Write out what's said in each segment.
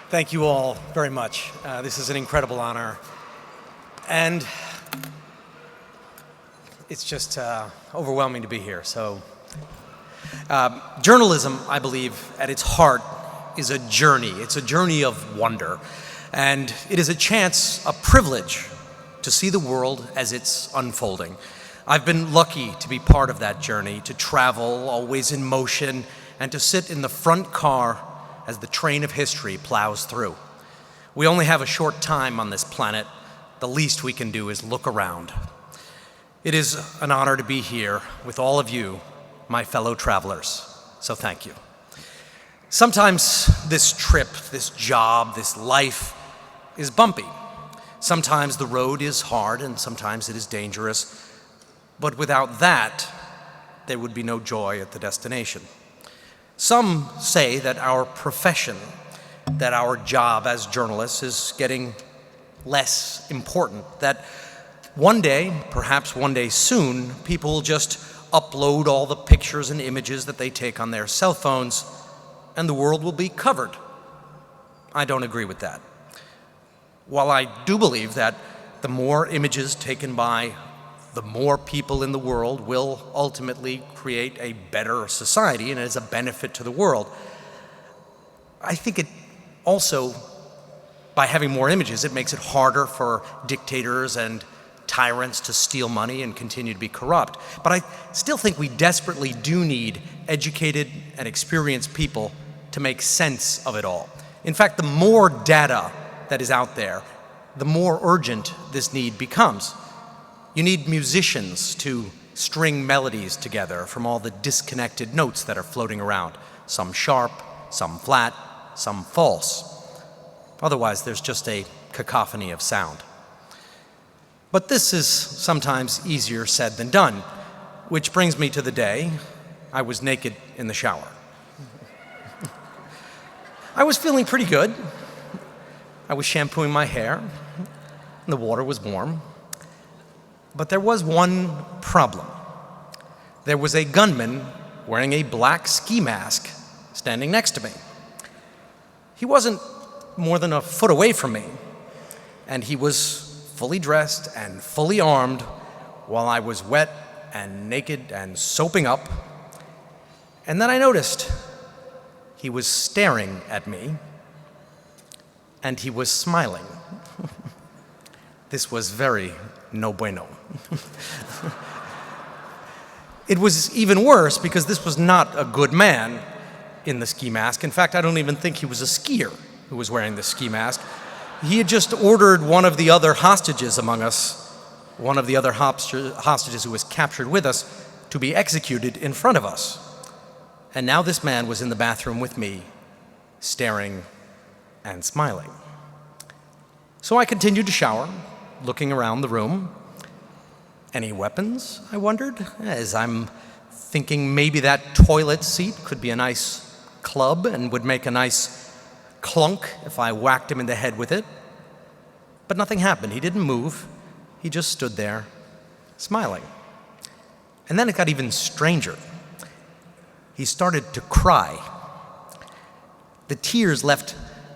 Thank you all very much. This is an incredible honor. And it's just overwhelming to be here. So, journalism, I believe, at its heart is a journey. It's a journey of wonder. And it is a chance, a privilege, to see the world as it's unfolding. I've been lucky to be part of that journey, to travel, always in motion, and to sit in the front car as the train of history plows through. We only have a short time on this planet. The least we can do is look around. It is an honor to be here with all of you, my fellow travelers, so thank you. Sometimes this trip, this job, this life is bumpy. Sometimes the road is hard and sometimes it is dangerous. But without that, there would be no joy at the destination. Some say that our profession, that our job as journalists is getting less important, that one day, perhaps one day soon, people will just upload all the pictures and images that they take on their cell phones and the world will be covered. I don't agree with that. While I do believe that the more images taken by the more people in the world will ultimately create a better society and as a benefit to the world, I think it also, by having more images, it makes it harder for dictators and tyrants to steal money and continue to be corrupt. But I still think we desperately do need educated and experienced people to make sense of it all. In fact, the more data that is out there, the more urgent this need becomes. You need musicians to string melodies together from all the disconnected notes that are floating around, some sharp, some flat, some false. Otherwise, there's just a cacophony of sound. But this is sometimes easier said than done, which brings me to the day I was naked in the shower. I was feeling pretty good. I was shampooing my hair, and the water was warm. But there was one problem. There was a gunman wearing a black ski mask standing next to me. He wasn't more than a foot away from me, and he was fully dressed and fully armed while I was wet and naked and soaping up. And then I noticed he was staring at me, and he was smiling. This was very no bueno. It was even worse because this was not a good man in the ski mask. In fact, I don't even think he was a skier who was wearing the ski mask. He had just ordered one of the other hostages among us, one of the other hostages who was captured with us, to be executed in front of us. And now this man was in the bathroom with me, staring and smiling. So I continued to shower, looking around the room. Any weapons, I wondered, as I'm thinking maybe that toilet seat could be a nice club and would make a nice clunk if I whacked him in the head with it. But nothing happened. He didn't move. He just stood there, smiling. And then it got even stranger. He started to cry. The tears left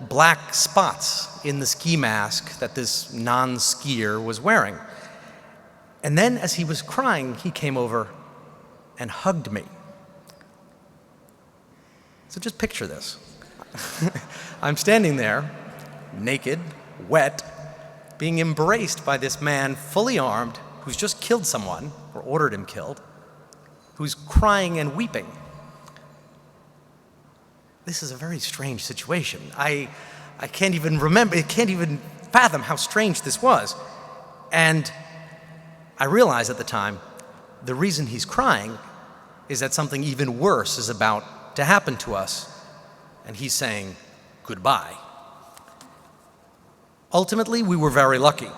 black spots in the ski mask that this non-skier was wearing. And then as he was crying, he came over and hugged me. So just picture this. I'm standing there, naked, wet, being embraced by this man fully armed who's just killed someone, or ordered him killed, who's crying and weeping. This is a very strange situation. I can't even remember, I can't even fathom how strange this was. And I realized at the time, the reason he's crying is that something even worse is about to happen to us, and he's saying goodbye. Ultimately, we were very lucky.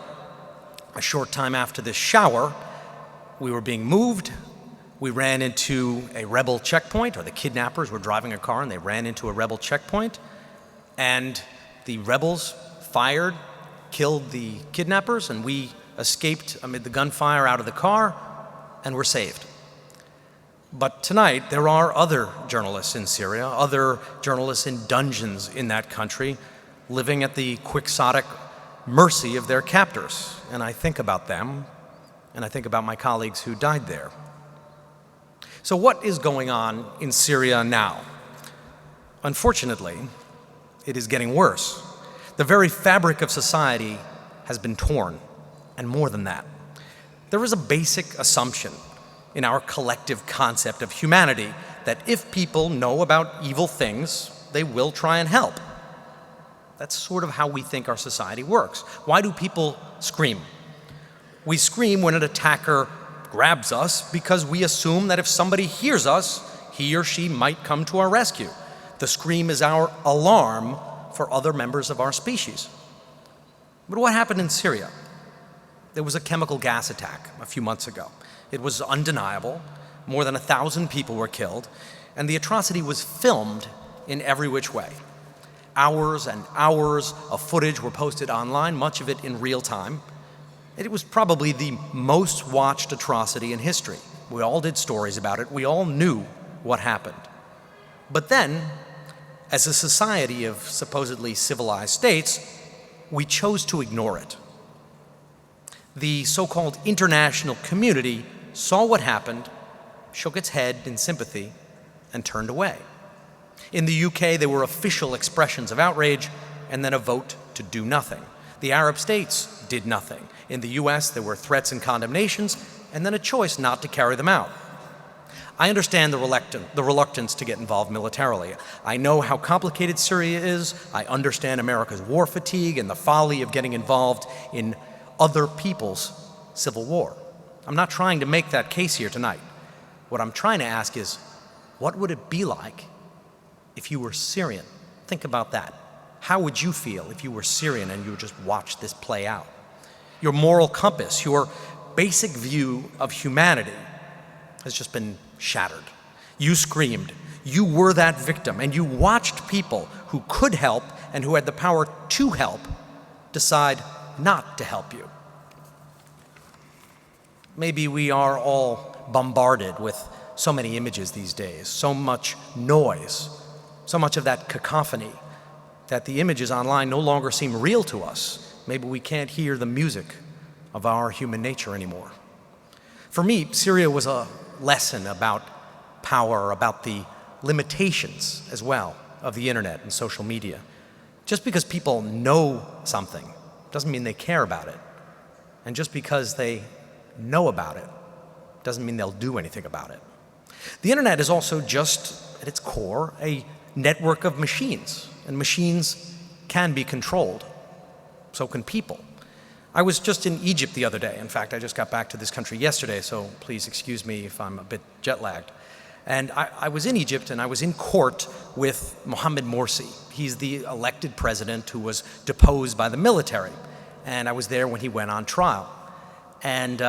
A short time after this shower, we were being moved. We ran into a rebel checkpoint, or the kidnappers were driving a car and they ran into a rebel checkpoint, and the rebels fired, killed the kidnappers, and we escaped amid the gunfire out of the car and were saved. But tonight, there are other journalists in Syria, other journalists in dungeons in that country living at the quixotic mercy of their captors. And I think about them, and I think about my colleagues who died there. So what is going on in Syria now? Unfortunately, it is getting worse. The very fabric of society has been torn, and more than that. There is a basic assumption in our collective concept of humanity that if people know about evil things, they will try and help. That's sort of how we think our society works. Why do people scream? We scream when an attacker grabs us because we assume that if somebody hears us, he or she might come to our rescue. The scream is our alarm for other members of our species. But what happened in Syria? There was a chemical gas attack a few months ago. It was undeniable. More than 1,000 people were killed, and the atrocity was filmed in every which way. Hours and hours of footage were posted online, much of it in real time. It was probably the most watched atrocity in history. We all did stories about it. We all knew what happened. But then, as a society of supposedly civilized states, we chose to ignore it. The so-called international community saw what happened, shook its head in sympathy, and turned away. In the UK, there were official expressions of outrage and then a vote to do nothing. The Arab states did nothing. In the US, there were threats and condemnations and then a choice not to carry them out. I understand the reluctance to get involved militarily. I know how complicated Syria is. I understand America's war fatigue and the folly of getting involved in other people's civil war. I'm not trying to make that case here tonight. What I'm trying to ask is, what would it be like if you were Syrian? Think about that. How would you feel if you were Syrian and you just watched this play out? Your moral compass, your basic view of humanity has just been shattered. You screamed. You were that victim, and you watched people who could help and who had the power to help decide not to help you. Maybe we are all bombarded with so many images these days, so much noise, so much of that cacophony, that the images online no longer seem real to us. Maybe we can't hear the music of our human nature anymore. For me, Syria was a lesson about power, about the limitations as well of the internet and social media. Just because people know something doesn't mean they care about it. And just because they know about it doesn't mean they'll do anything about it. The internet is also just, at its core, a network of machines, and machines can be controlled. So can people. I was just in Egypt the other day. In fact, I just got back to this country yesterday, so please excuse me if I'm a bit jet-lagged. And I was in Egypt, and I was in court with Mohammed Morsi. He's the elected president who was deposed by the military. And I was there when he went on trial. And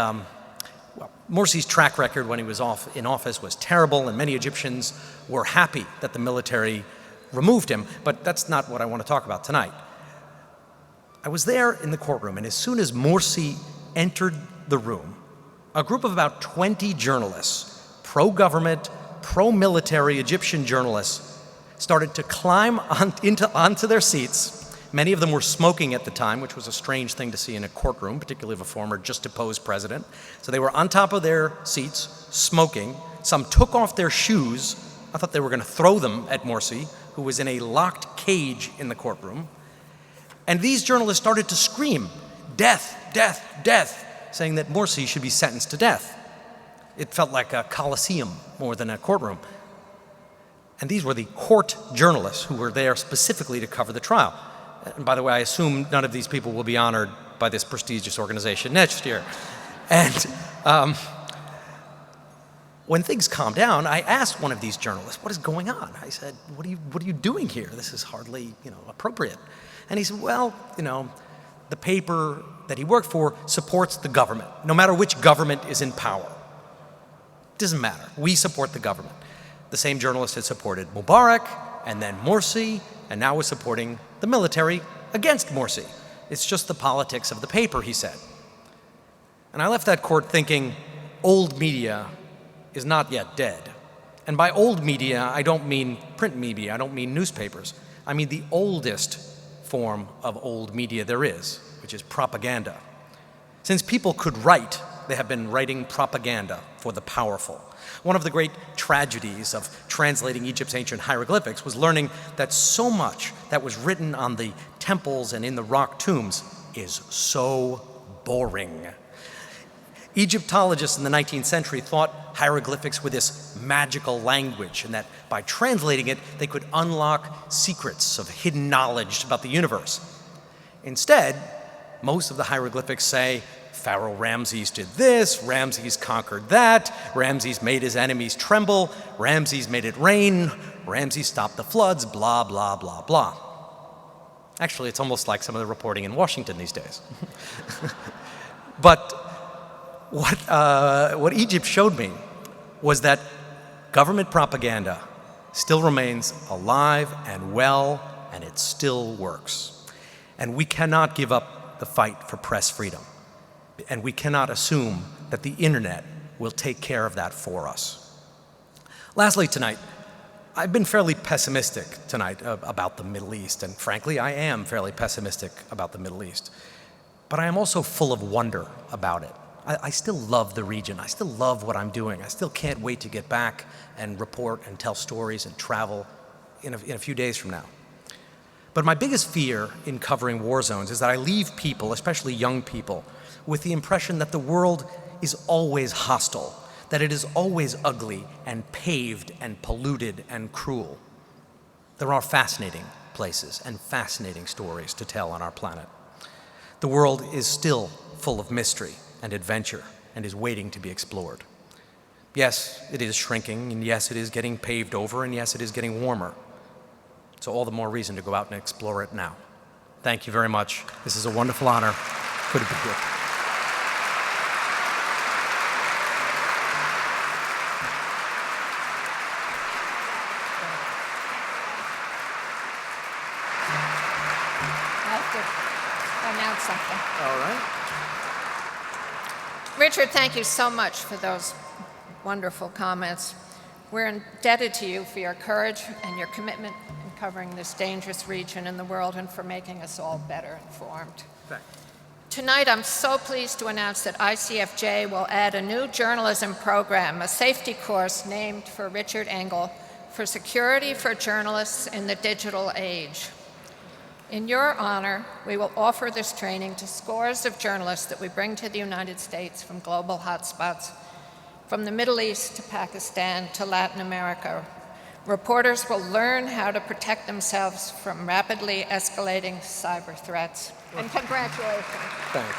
Morsi's track record when he was in office was terrible, and many Egyptians were happy that the military removed him, but that's not what I want to talk about tonight. I was there in the courtroom, and as soon as Morsi entered the room, a group of about 20 journalists, pro-government, pro-military Egyptian journalists, started to climb onto their seats. Many of them were smoking at the time, which was a strange thing to see in a courtroom, particularly of a former just deposed president. So they were on top of their seats, smoking. Some took off their shoes. I thought they were going to throw them at Morsi, who was in a locked cage in the courtroom. And these journalists started to scream, "Death, death, death," saying that Morsi should be sentenced to death. It felt like a coliseum more than a courtroom. And these were the court journalists who were there specifically to cover the trial. And by the way, I assume none of these people will be honored by this prestigious organization next year. And when things calmed down, I asked one of these journalists, "What is going on?" I said, what are you doing here? This is hardly, appropriate." And he said, "Well, the paper that he worked for supports the government, no matter which government is in power. It doesn't matter. We support the government." The same journalist had supported Mubarak, and then Morsi, and now was supporting the military against Morsi. It's just the politics of the paper, he said. And I left that court thinking, old media is not yet dead. And by old media, I don't mean print media, I don't mean newspapers. I mean the oldest form of old media there is, which is propaganda. Since people could write, they have been writing propaganda for the powerful. One of the great tragedies of translating Egypt's ancient hieroglyphics was learning that so much that was written on the temples and in the rock tombs is so boring. Egyptologists in the 19th century thought hieroglyphics were this magical language and that by translating it, they could unlock secrets of hidden knowledge about the universe. Instead, most of the hieroglyphics say, Pharaoh Ramses did this, Ramses conquered that, Ramses made his enemies tremble, Ramses made it rain, Ramses stopped the floods, blah, blah, blah, blah. Actually, it's almost like some of the reporting in Washington these days. But what Egypt showed me was that government propaganda still remains alive and well, and it still works. And we cannot give up the fight for press freedom. And we cannot assume that the internet will take care of that for us. Lastly tonight, I've been fairly pessimistic tonight about the Middle East, and frankly, I am fairly pessimistic about the Middle East. But I am also full of wonder about it. I still love the region. I still love what I'm doing. I still can't wait to get back and report and tell stories and travel in a few days from now. But my biggest fear in covering war zones is that I leave people, especially young people, with the impression that the world is always hostile, that it is always ugly and paved and polluted and cruel. There are fascinating places and fascinating stories to tell on our planet. The world is still full of mystery and adventure and is waiting to be explored. Yes, it is shrinking, and yes, it is getting paved over, and yes, it is getting warmer. So all the more reason to go out and explore it now. Thank you very much. This is a wonderful honor. Good to be here. Announce something. All right. Richard, thank you so much for those wonderful comments. We're indebted to you for your courage and your commitment in covering this dangerous region in the world and for making us all better informed. Thanks. Tonight, I'm so pleased to announce that ICFJ will add a new journalism program, a safety course named for Richard Engel for security for journalists in the digital age. In your honor, we will offer this training to scores of journalists that we bring to the United States from global hotspots, from the Middle East to Pakistan to Latin America. Reporters will learn how to protect themselves from rapidly escalating cyber threats. And congratulations. Thanks.